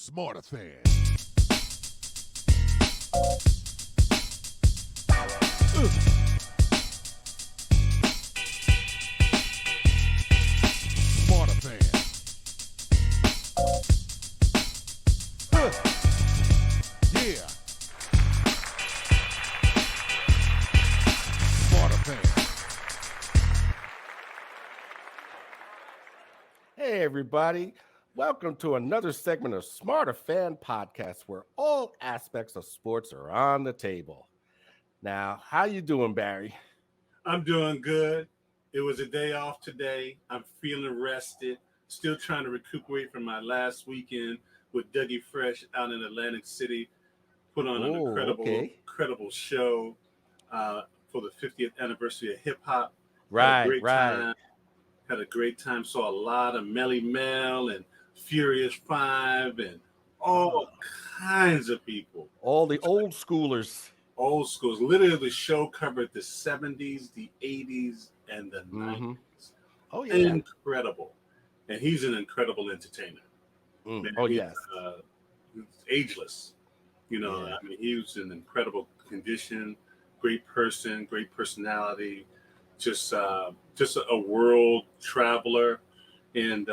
Smarterfan. Smarterfan. Yeah. Smarterfan. Hey, everybody. Welcome to another segment of Smarterfan podcast where all aspects of sports are on the table. Now, how you doing, Barry? I'm doing good. It was a day off today. I'm feeling rested. Still trying to recuperate from my last weekend with Dougie Fresh out in Atlantic City. Put on an Oh, okay. incredible show for the 50th anniversary of hip hop. Had a Right, great right. time. Had a great time. Saw a lot of Melly Mel and Furious Five and all kinds of people. All the old schoolers. Old schools. Literally, the show covered the 70s, the 80s, and the Mm-hmm. 90s. Oh, yeah. Incredible. And he's an incredible entertainer. Man, Oh, he's, yes. he's ageless. Yeah. I mean, he was in incredible condition, great person, great personality, just a world traveler, and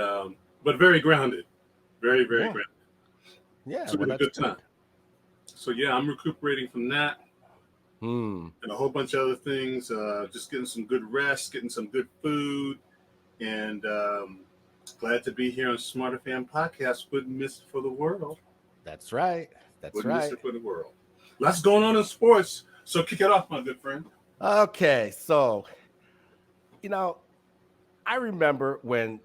but very grounded, very Yeah. grounded. Yeah, So we well, had a that's good good. time. So yeah, I'm recuperating from that. Hmm. And a whole bunch of other things. Just getting some good rest, getting some good food, and glad to be here on Smarter Fan Podcast. Wouldn't miss it for the world. That's right. That's Wouldn't miss right. it for the world. Lots going on in sports. So kick it off, my good friend. Okay, so, you know, I remember when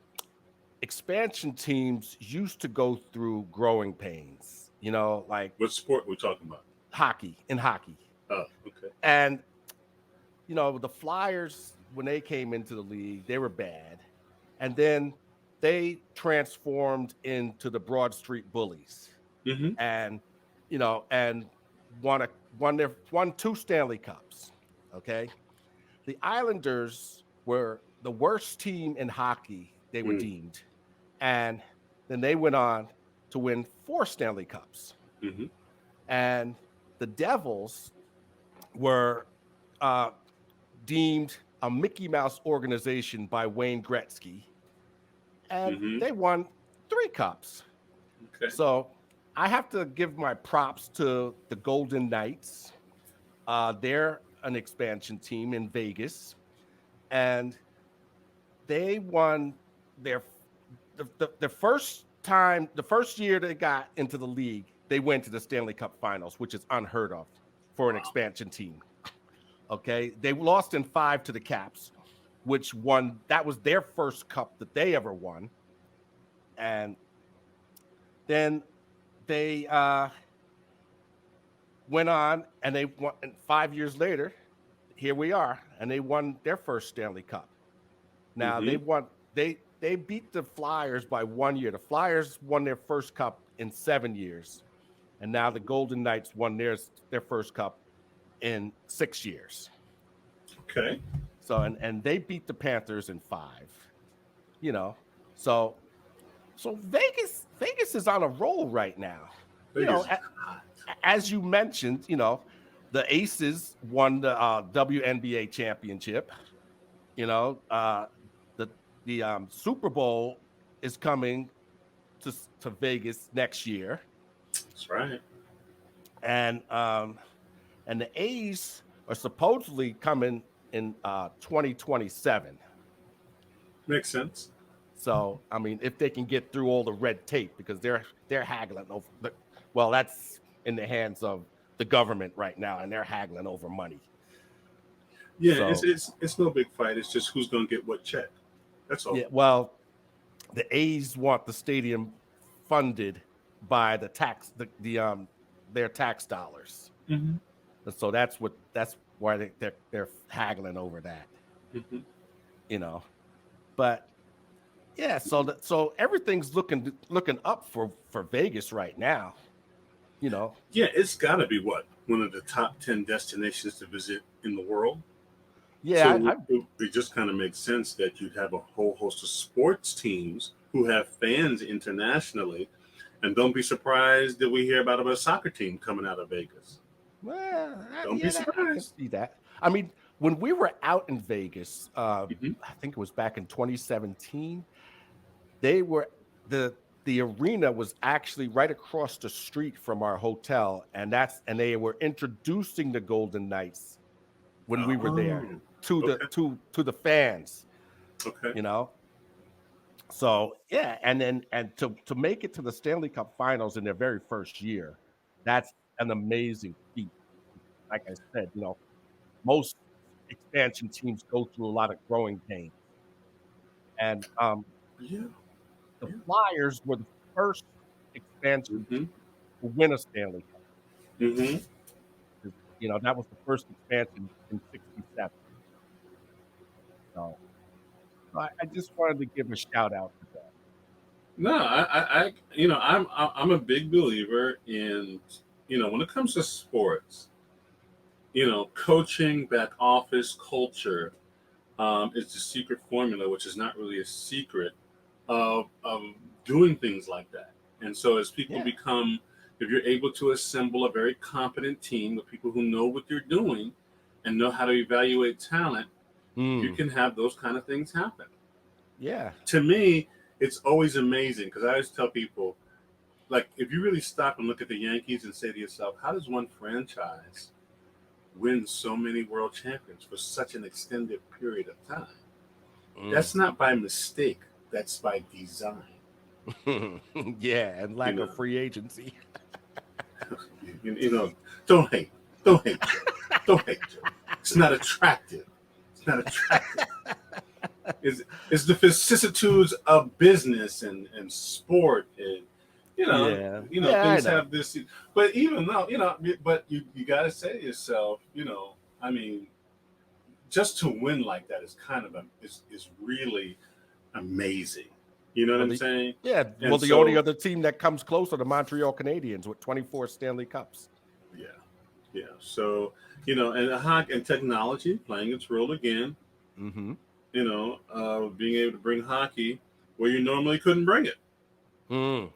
expansion teams used to go through growing pains, like What sport we're talking about? hockey. Oh, okay. And, the Flyers, when they came into the league, they were bad. And then they transformed into the Broad Street Bullies Mm-hmm. and, and won two Stanley Cups. Okay. The Islanders were the worst team in hockey, they were Mm-hmm. deemed. And then they went on to win four Stanley Cups. Mm-hmm. And the Devils were uh, deemed a Mickey Mouse organization by Wayne Gretzky, and Mm-hmm. they won three cups. Okay. So I have to give my props to the Golden Knights. They're an expansion team in Vegas, and they won their the first year they got into the league, they went to the Stanley Cup Finals, which is unheard of for an Wow. expansion team. Okay, they lost in 5 to the Caps, which won. That was their first cup that they ever won, and then they went on and they won. And 5 years later, here we are, and they won their first Stanley Cup. Now Mm-hmm. they beat the Flyers by 1 year. The Flyers won their first cup in 7 years, and now the Golden Knights won their first cup in 6 years. Okay. So and they beat the Panthers in 5. So Vegas is on a roll right now. Vegas. As you mentioned, the Aces won the WNBA championship. The Super Bowl is coming to Vegas next year, That's right. and the A's are supposedly coming in 2027. Makes sense. So, I mean, if they can get through all the red tape, because they're haggling over that's in the hands of the government right now, and they're haggling over money. Yeah, So, it's no big fight. It's just who's going to get what check. That's all. yeah, well, the A's want the stadium funded by the their tax dollars. Mm-hmm. And so that's why they're haggling over that. Mm-hmm. But yeah, so everything's looking up for Vegas right now. Yeah, it's got to be one of the top 10 destinations to visit in the world. Yeah, So it just kind of makes sense that you'd have a whole host of sports teams who have fans internationally, And don't be surprised that we hear about a soccer team coming out of Vegas. Well, Don't be yeah, I can surprised. see that. I mean, when we were out in Vegas, Hmm. I think it was back in 2017. They were the arena was actually right across the street from our hotel, and they were introducing the Golden Knights when we were there Oh, to the okay, to the fans, okay. you know. So yeah, and then and to make it to the Stanley Cup Finals in their very first year, that's an amazing feat. Like I said, most expansion teams go through a lot of growing pains, and Yeah, the yeah. Flyers were the first expansion Hmm. team to win a Stanley Cup. Hmm. That was the first expansion in '67. So I just wanted to give a shout out to them. No, I'm a big believer in, when it comes to sports, coaching, back office, culture, is the secret formula, which is not really a secret of doing things like that. And so, as people Yeah. become, if you're able to assemble a very competent team with people who know what they're doing and know how to evaluate talent, you Mm, can have those kind of things happen. yeah. To me, it's always amazing because I always tell people, like, if you really stop and look at the Yankees and say to yourself, how does one franchise win so many world champions for such an extended period of time? Mm. That's not by mistake. That's by design. Yeah, and You lack of know, free agency. you know. Don't hate. Don't hate, Joe. Don't hate, Joe. It's not attractive. It's not attractive. It's the vicissitudes of business and sport and Yeah. Yeah, I things know. have this. But even though but you got to say to yourself, I mean, just to win like that is kind of is really amazing. You know what Well, I'm saying? well, And the only so, other team that comes close are the Montreal Canadiens with 24 Stanley Cups. yeah, yeah. So, and hockey and technology playing its role again. Mhm. Being able to bring hockey where you normally couldn't bring it.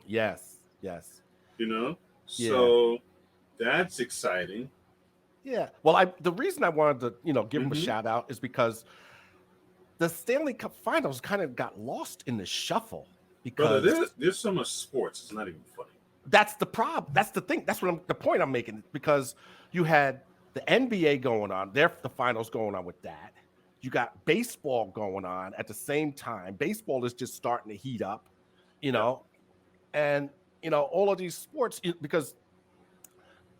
Yes. Yes. You know, Yeah. so that's exciting. Yeah. Well, the reason I wanted to, give them a Hmm. shout out is because the Stanley Cup Finals kind of got lost in the shuffle Brother, because there's so much sports. It's not even funny. that's the problem. That's the thing. That's the point I'm making because you had the NBA going on, the finals going on with that. You got baseball going on at the same time. Baseball is just starting to heat up, you Yep. know, and all of these sports because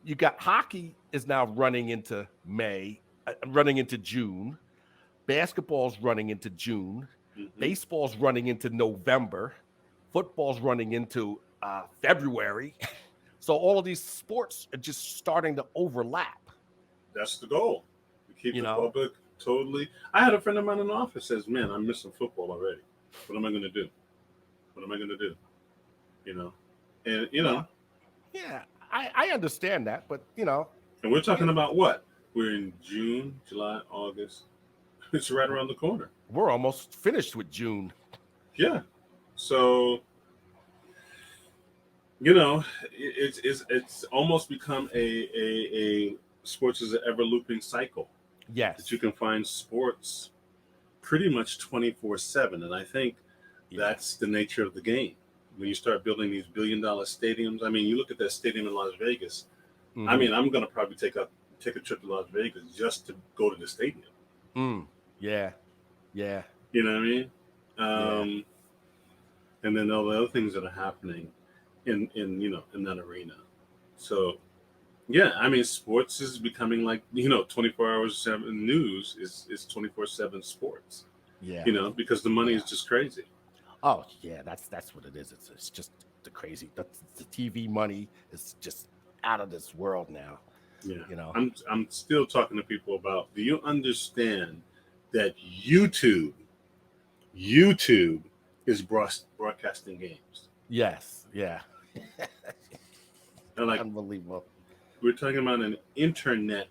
you got hockey is now running into May, running into June. Basketball's running into June. Hmm. Baseball's running into November. Football's running into February. So all of these sports are just starting to overlap. That's the goal. To keep You the know, public totally. I had a friend of mine in the office says, "Man, I'm missing football already. What am I going to do? What am I going to do?" You know, and well, yeah, I understand that, but and we're yeah, talking about what? We're in June, July, August. It's right around the corner. we're almost finished with June. Yeah. So it's almost become a sports is an ever looping cycle that you Yes, can find sports pretty much 24/7, and I think yeah, that's the nature of the game. When you start building these $1 billion stadiums, I mean, you look at that stadium in Las Vegas. I hmm mean, I'm going to probably take a trip to Las Vegas just to go to the stadium. yeah, yeah, You know what I mean? yeah, And then all the other things that are happening in that arena. So yeah, I mean, sports is becoming like 24 hours 7 news is 24/7 sports. yeah, Because the money yeah. is just crazy. Oh yeah, that's what it is. It's just the crazy. The TV money is just out of this world now. Yeah, You know. I'm still talking to people about. Do you understand that YouTube is broadcasting games? Yes. Yeah. And like Unbelievable. we're talking about an internet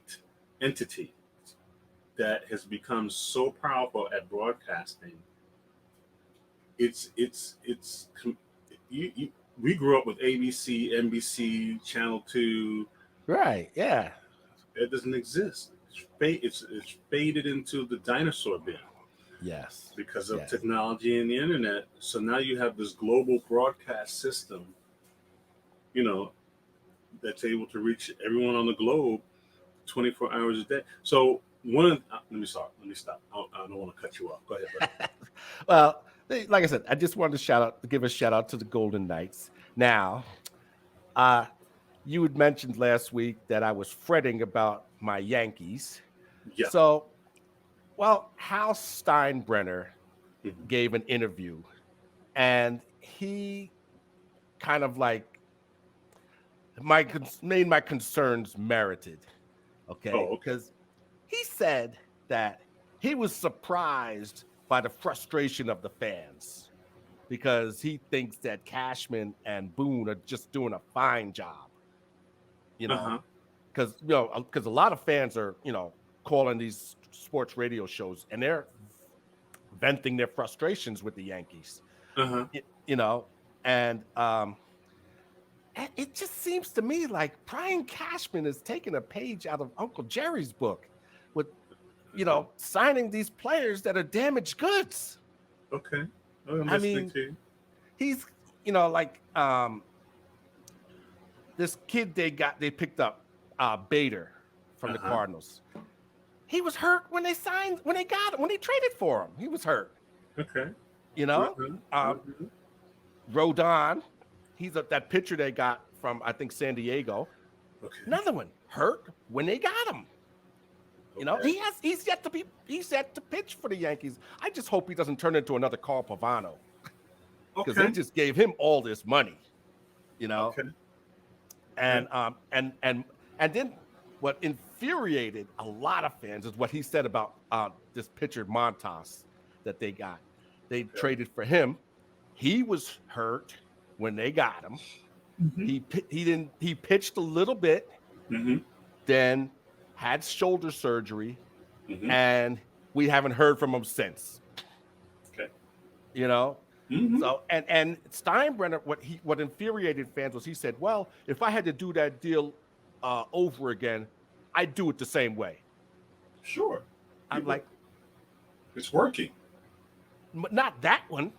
entity that has become so powerful at broadcasting. It's you, you we grew up with ABC, NBC, Channel 2. Right. Yeah. It doesn't exist. It's faded into the dinosaur bin Yes. because of Yes. technology and the internet. So now you have this global broadcast system, you know, that's able to reach everyone on the globe 24 hours a day. So let me stop. I don't want to cut you off. Go ahead, buddy. Well, like I said, I just wanted to give a shout out to the Golden Knights. Now, you had mentioned last week that I was fretting about my Yankees. Yeah. So, well, Hal Steinbrenner Mhm. gave an interview, and he kind of like made my concerns merited. Okay, Oh, okay. because he said that he was surprised by the frustration of the fans because he thinks that Cashman and Boone are just doing a fine job, you know, Uh-huh. because a lot of fans are, calling these sports radio shows and they're venting their frustrations with the Yankees, Uh-huh. y- you know, and it just seems to me like Brian Cashman is taking a page out of Uncle Jerry's book with, signing these players that are damaged goods. Okay. Oh, I'm I listening mean, to you. he's, like this kid they picked up, Bader from the Uh-huh. Cardinals. He was hurt when they got him, when they traded for him. He was hurt, Okay. you know. Uh-huh. Um, Uh-huh. Rodon, that pitcher they got from I think San Diego. Okay. Another one hurt when they got him. Okay. He's yet to pitch for the Yankees. I just hope he doesn't turn into another Carl Pavano because they Okay. just gave him all this money, you know. Okay. Yeah. And then what infuriated a lot of fans is what he said about this pitcher Montas that they got. They traded for him. He was hurt when they got him. Mm-hmm. He pitched a little bit, Mm-hmm. then had shoulder surgery, Mm-hmm. and we haven't heard from him since. Okay. You know, Mm-hmm. so and Steinbrenner, what infuriated fans was he said, "Well, if I had to do that deal over again, I'd do it the same way." Sure. I'm like, It's working. not that one,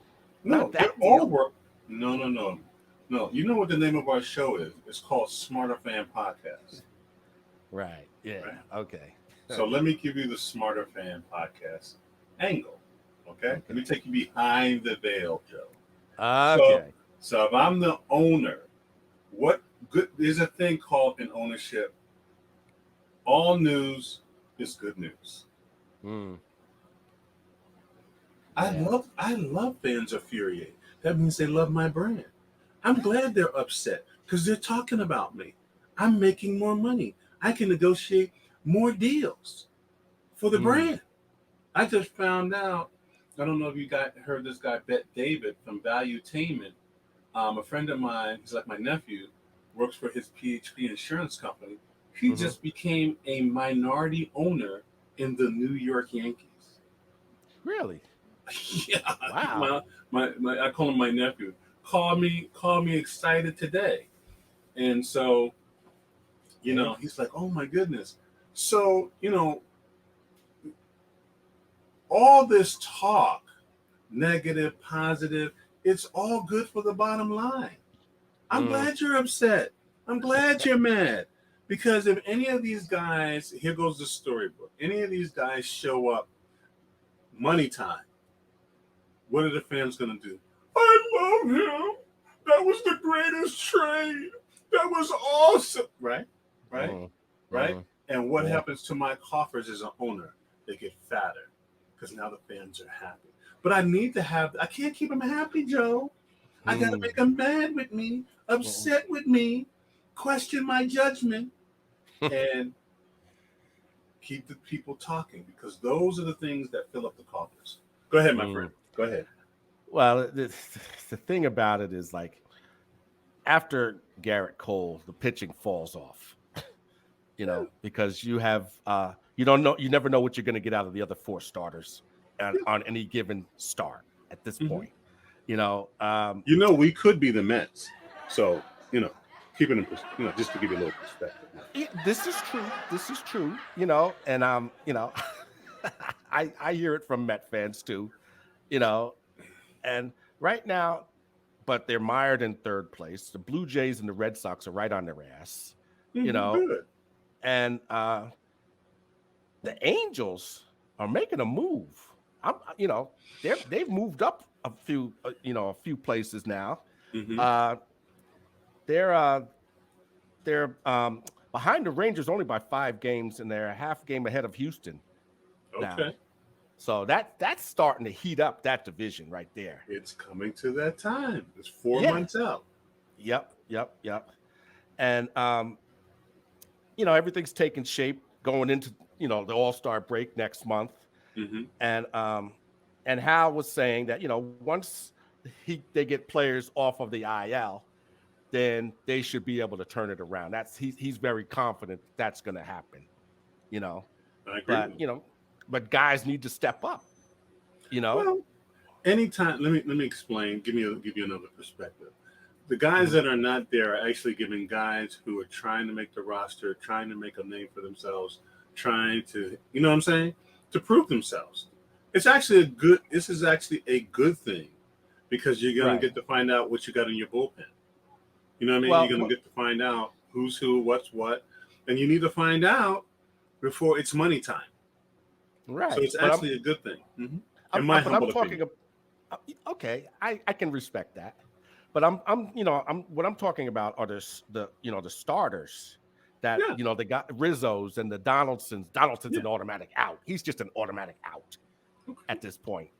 No, not they're that all deal. work. No, no, no. No. You know what the name of our show is? It's called Smarterfan Podcast. Right? Yeah. Right. Okay. So let me give you the Smarterfan Podcast angle. Okay? Let me take you behind the veil, Joe. Okay. So if I'm the owner, there's a thing called in ownership. All news is good news. Mm. I love fans infuriated. That means they love my brand. I'm glad they're upset because they're talking about me. I'm making more money. I can negotiate more deals for the brand. I just found out. I don't know if you heard this guy, Bet David from Valuetainment. A friend of mine, he's like my nephew, works for his PHP insurance company. He just became a minority owner in the New York Yankees. Really? Yeah. Wow. My I call him my nephew. Call me excited today. And so, he's like, oh my goodness. So, all this talk, negative, positive, it's all good for the bottom line. I'm glad you're upset. I'm glad you're mad. Because if any of these guys, here goes the storybook, any of these guys show up money time, what are the fans going to do? I love him. That was the greatest trade. That was awesome. Right? Right? And what happens to my coffers as an owner? They get fatter because now the fans are happy. But I can't keep them happy, Joe. I got to make them mad with me, upset with me, question my judgment, and keep the people talking because those are the things that fill up the coffers. Go ahead, my friend. Go ahead. Well, the thing about it is like after Garrett Cole, the pitching falls off, because you have you never know what you're going to get out of the other four starters on any given start at this point. We could be the Mets. So, you know, keep it in, just to give you a little perspective. This is true. This is true. And I hear it from Met fans too. You know, and right now, but they're mired in third place. The Blue Jays and the Red Sox are right on their ass. You know, Good. and the Angels are making a move. They've moved up a few places now. Hmm. Uh, they're behind the Rangers only by 5 games, and they're a half game ahead of Houston now. Okay. So that's starting to heat up that division right there. It's coming to that time. It's 4 months Yeah. out. Yep. And everything's taking shape going into the All-Star break next month. Hmm. And Hal was saying that once they get players off of the IL, then they should be able to turn it around. He's very confident that's going to happen. You know, I agree with but you. but guys need to step up. You know, Well, anytime. Let me explain. Give you another perspective. The guys Mhm. that are not there are actually giving guys who are trying to make the roster, trying to make a name for themselves, trying to, you know what I'm saying, to prove themselves. This is actually a good thing because you're going to Right. get to find out what you got in your bullpen. You know what I mean? You're Well, going to get to find out who's who, what's what, and you need to find out before it's money time. So right. it's actually a good thing, in my But I'm humble talking. opinion. Okay, I can respect that. But I'm what I'm talking about are the starters that Yeah. they got Rizzo's and the Donaldsons. Donaldson's Yeah. an automatic out. He's just an automatic out Okay. at this point.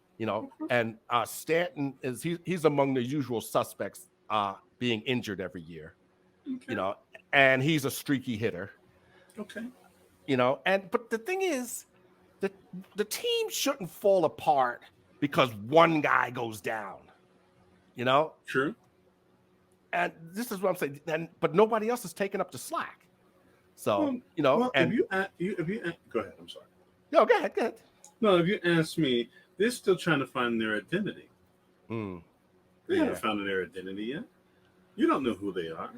And Stanton he's among the usual suspects being injured every year. You Okay. know, and he's a streaky hitter. Okay. And but the thing is, the the team shouldn't fall apart because one guy goes down. You know, True. and this is what I'm saying. But nobody else is taking up the slack. So Well, well, and go ahead. I'm sorry. no, go ahead, go ahead. No, if you ask me, they're still trying to find their identity. Mm, They haven't yeah, found their identity yet. You don't know who they are,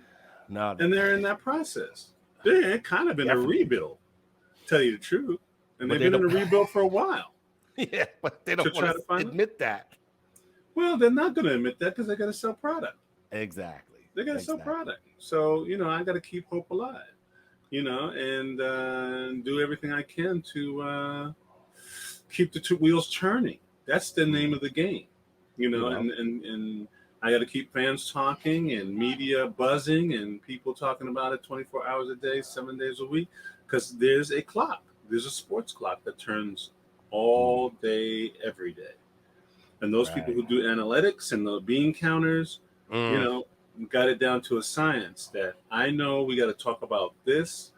no, and they're in that process. They're kind of in a definitely. rebuild, tell you the truth, and But they've they been in don't. a rebuild for a while Yeah, but they to don't want try to to find it. admit that. Well, they're not going to admit that because they got to sell product. Exactly. They got to sell Exactly. product. So I got to keep hope alive. And do everything I can to keep the two wheels turning. That's the name Mm, of the game, well, and I got to keep fans talking and media buzzing and people talking about it 24 hours a day, 7 days a week, because there's a clock. There's a sports clock that turns mm, all day, every day. And those people right. who do analytics and the bean counters, you Mm, know, got it down to a science that I know we got to talk about this,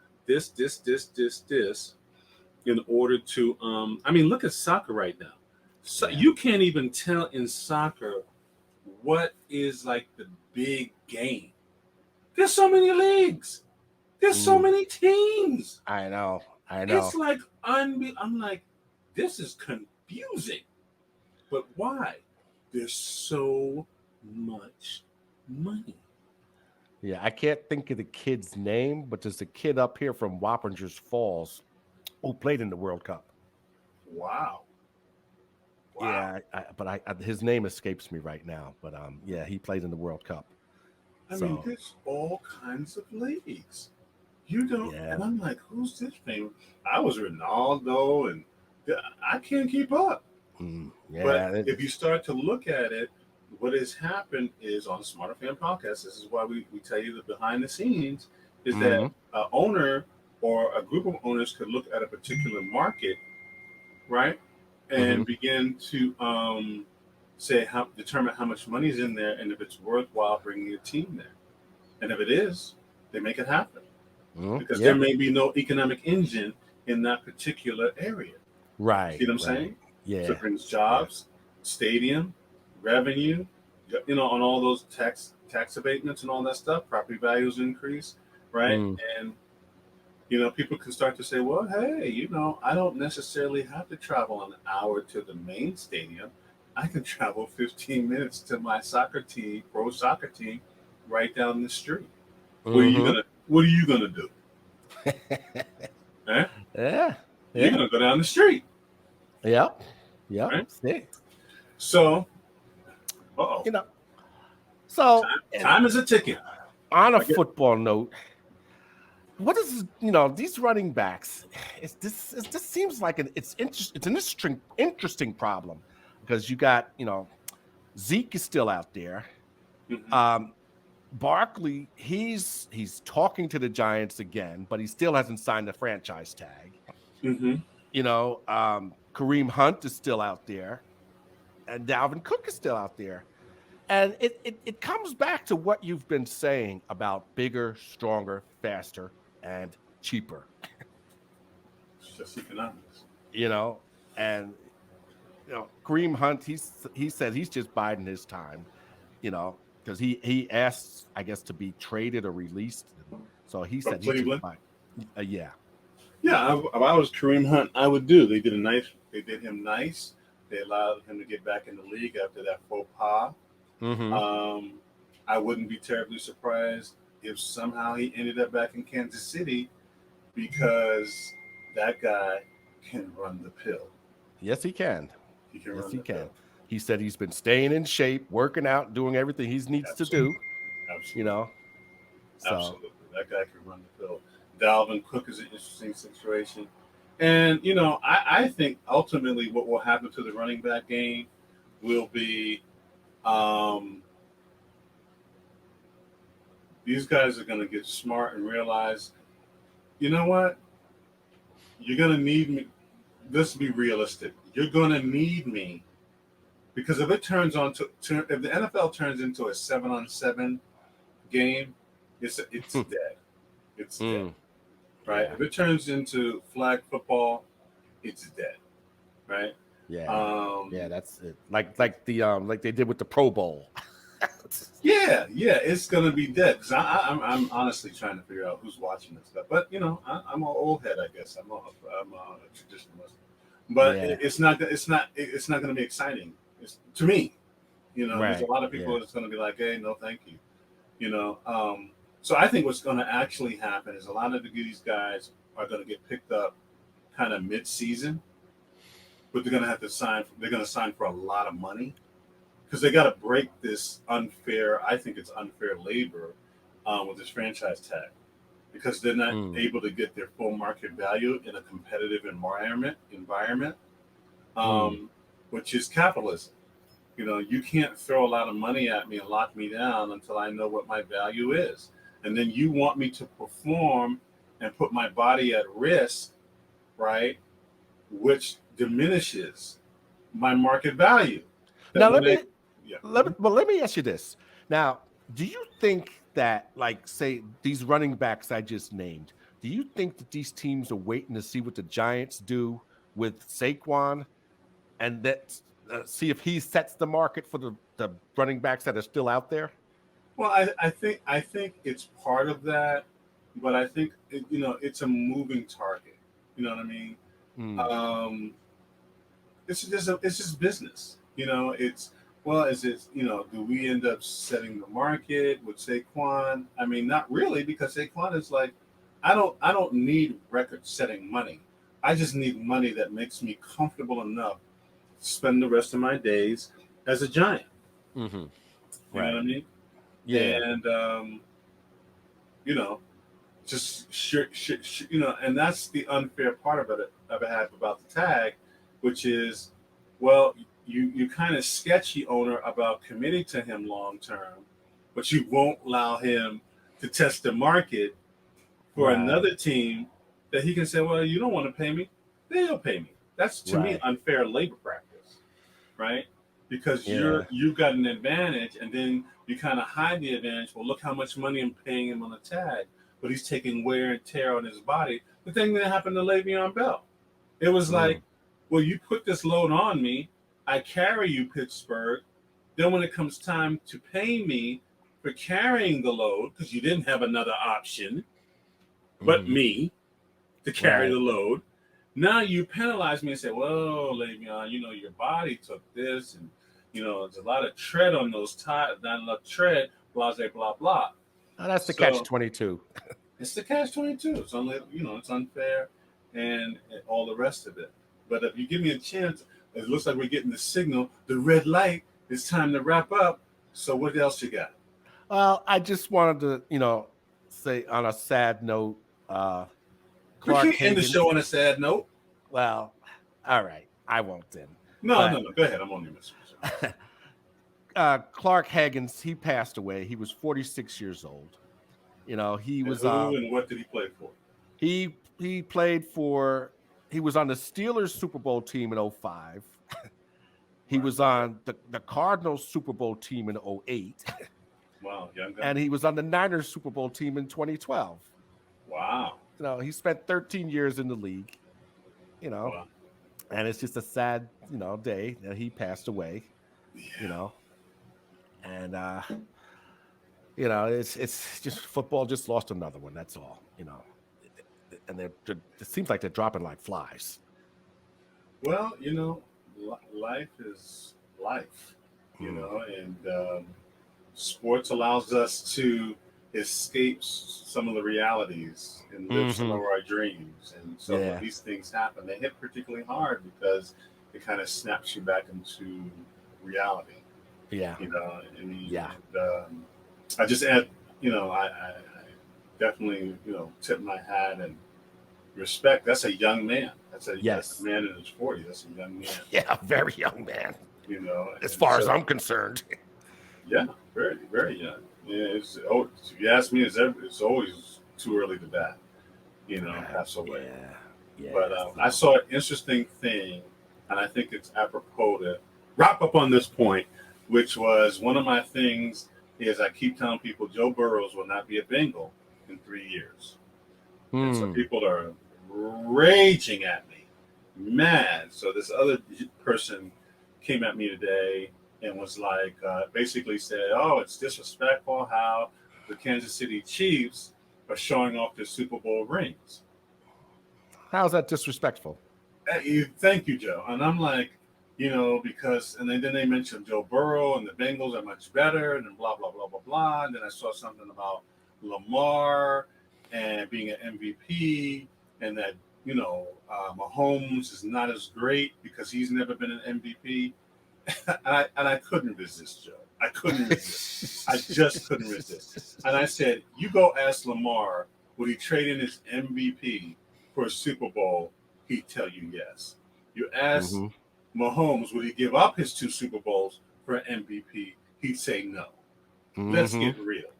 in order to I mean, look at soccer right now. So yeah. you can't even tell in soccer what is like the big game. There's so many leagues. There's so Mm, many teams. I know. I It's know. like I'm like, this is confusing. But why? There's so much money. Yeah, I can't think of the kid's name, but there's a kid up here from Wappingers Falls who played in the World Cup. Wow. Wow. Yeah, but his name escapes me right now. But yeah, he played in the World Cup. I mean, So there's all kinds of leagues. You don't, yeah, and I'm like, who's this thing? I was Ronaldo, and I can't keep up. But yeah, if you start to look at it, what has happened is on the Smarterfan podcast, this is why we tell you the behind the scenes, is that mm-hmm, an owner or a group of owners could look at a particular market, right, mm-hmm, and begin to determine how much money is in there and if it's worthwhile bringing a team there. And if it is, they make it happen because there yeah, may be no economic engine in that particular area. See right, what I'm right, saying? So yeah, it brings yeah, jobs, stadium, revenue, on all those tax abatements and all that stuff. Property values increase, right? mm, And people can start to say, well, hey, I don't necessarily have to travel an hour to the main stadium. I can travel 15 minutes to my soccer team, pro soccer team, right down the street. Mm-hmm. What are you gonna do? Eh? Yeah. You're Yeah. gonna go down the street, Yep. Yep. right? See, So, uh-oh, you know. So, time is a ticking. on a I get. football note, what is these running backs? This seems like it's an interesting problem because you got Zeke is still out there. Mhm, Um, Barkley, he's talking to the Giants again, but he still hasn't signed the franchise tag. mhm. Kareem Hunt is still out there, and Dalvin Cook is still out there. And it comes back to what you've been saying about bigger, stronger, faster, and cheaper. It's just economics. You know, and Kareem Hunt, he said he's just biding his time. Because he asked, I guess, to be traded or released. So he From said he just Cleveland. bide. Yeah. Yeah, if I was Kareem Hunt, I would do. They did a nice. They did him nice. They allowed him to get back in the league after that faux pas. Mm-hmm. Um, I wouldn't be terribly surprised if somehow he ended up back in Kansas City because that guy can run the pill. Yes, he can. He can Yes, run he the can. pill. He said he's been staying in shape, working out, doing everything he needs to Absolutely. do. You Absolutely. know. So. Absolutely. That guy can run the pill. Dalvin Cook is an interesting situation. And, I think ultimately what will happen to the running back game will be um, these guys are going to get smart and realize, you know what? You're going to need me. Let's be realistic. You're going to need me because if it turns on if the NFL turns into a 7-on-7 game, it's dead. It's dead, Mm, right? yeah. If it turns into flag football, it's dead, right? Yeah. Yeah. Um, That's it. Like they did with the Pro Bowl. yeah, it's gonna be dead because I'm honestly trying to figure out who's watching this stuff. But I'm an old head, I guess. I'm a traditionalist, but Yeah. it's not gonna be exciting. It's to me. There's a Right. lot of people Yeah. that's gonna be like, hey, no, thank you. You know, um, so I think what's gonna actually happen is a lot of these guys are gonna get picked up kind of mid-season, but they're gonna have to sign. They're gonna sign for a lot of money because they got to break this unfair. I think it's unfair labor with this franchise tag because they're not Mm, able to get their full market value in a competitive environment, mm, um, which is capitalism. You can't throw a lot of money at me and lock me down until I know what my value is, and then you want me to perform and put my body at risk, right? Which diminishes my market value. That now when they, yeah. Mhm. let me ask you this. Now, do you think that, like, say, these running backs I just named, do you think that these teams are waiting to see what the Giants do with Saquon and that see if he sets the market for the running backs that are still out there? Well, I think it's part of that, but I think it's a moving target. You know what I mean? Mm, Um, it's just business. It's well, is it do we end up setting the market with Saquon? I mean, not really, because Saquon is like, I don't need record setting money. I just need money that makes me comfortable enough to spend the rest of my days as a Giant. hmm You know what Right. I mean? Yeah. And you know, just and that's the unfair part of it I have about the tag, which is, well, you kind of sketchy owner about committing to him long term, but you won't allow him to test the market for Right. another team that he can say, well, you don't want to pay me, they'll pay me. That's to me Right. unfair labor practice, right? Because Yeah. you've got an advantage, and then you kind of hide the advantage. Well, look how much money I'm paying him on the tag, but he's taking wear and tear on his body. The thing that happened to Le'Veon Bell, it was like, Mm, well, you put this load on me, I carry you, Pittsburgh. Then when it comes time to pay me for carrying the load, because you didn't have another option but hmm me to carry the Right. load. Now you penalize me and say, "Well, Le'Veon, your body took this, and there's a lot of tread on those tires, not enough tread. blah, blah, blah. Oh, that's the So- catch-22. It's the catch-22. It's only, it's unfair and all the rest of it. But if you give me a chance, it looks like we're getting the signal, the red light. It's time to wrap up. So what else you got? Well, I just wanted to, say on a sad note, We Clark can't end the Hagan. show on a sad note. Well, all right, I won't then. No. Go ahead. I'm on your message. Clark Haggans, he passed away. He was 46 years old. He was and what did he play for? he played for, he was on the Steelers Super Bowl team in 2005. He was on the Cardinals Super Bowl team in 2008. Wow, young guy. And he was on the Niners Super Bowl team in 2012. Wow. He spent 13 years in the league. Wow. And it's just a sad, day that he passed away. Yeah. And it's just football just lost another one. That's all. And it seems like they're dropping like flies. Well, life is life, and sports allows us to escape some of the realities and live some of our dreams. And so when these things happen, they hit particularly hard because it kind of snaps you back into reality. Yeah. I just add, I definitely, tip my hat and respect. That's a young man. That's a man in his 40s. That's a young man. Yeah, very young man. As and far as I'm concerned. Yeah, very, very young. Yeah, if you ask me, it's always too early to die. Pass away. Yeah. But I saw an interesting thing, and I think it's apropos to wrap up on this point, which was one of my things is I keep telling people Joe Burrows will not be a Bengal in 3 years. And so people are raging at me, mad. So this other person came at me today and was like, basically said, oh, it's disrespectful how the Kansas City Chiefs are showing off their Super Bowl rings. How's that disrespectful? Thank you, Joe. And I'm like, because, and then they mentioned Joe Burrow and the Bengals are much better and blah, blah, blah, blah, blah. And then I saw something about Lamar and being an MVP and that, Mahomes is not as great because he's never been an MVP. and I couldn't resist, Joe. I couldn't resist. I just couldn't resist. And I said, you go ask Lamar, would he trade in his MVP for a Super Bowl? He'd tell you yes. You ask Mahomes, would he give up his 2 Super Bowls for an MVP? He'd say no. Let's get real.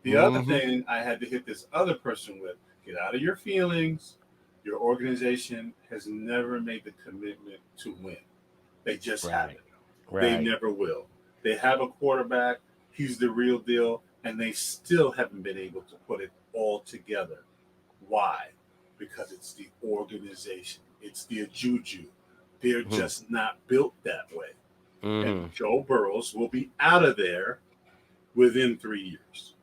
The other thing I had to hit this other person with, get out of your feelings. Your organization has never made the commitment to win. They just haven't. They never will. They have a quarterback. He's the real deal. And they still haven't been able to put it all together. Why? Because it's the organization. It's their juju. They're just not built that way. And Joe Burrows will be out of there within 3 years.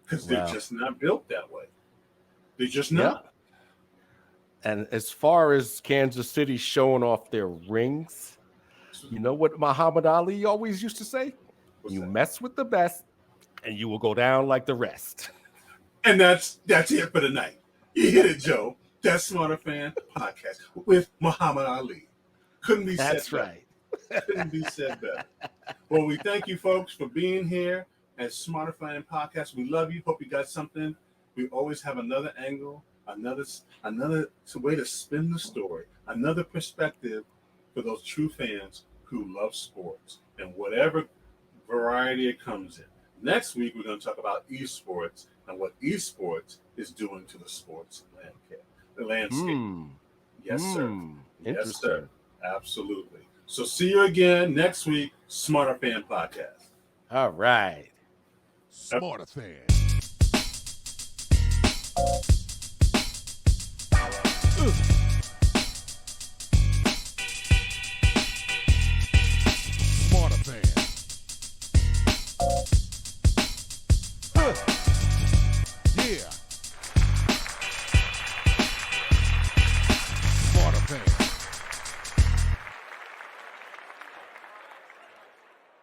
Because they're just not built that way. They're just not. And as far as Kansas City showing off their rings, you know what Muhammad Ali always used to say? You mess with the best and you will go down like the rest. And that's it for tonight. You hit it, Joe. That's Smarterfan podcast with Muhammad Ali. Couldn't be said better. Right. Couldn't be said better. Well, we thank you folks for being here at Smarterfan podcast. We love you. Hope you got something. We always have another angle, another way to spin the story, another perspective for those true fans who love sports and whatever variety it comes in. Next week, we're going to talk about esports and what esports is doing to the sports landscape. Yes, sir. Yes, sir. Absolutely. So see you again next week, Smarterfan podcast. All right. Smarterfan.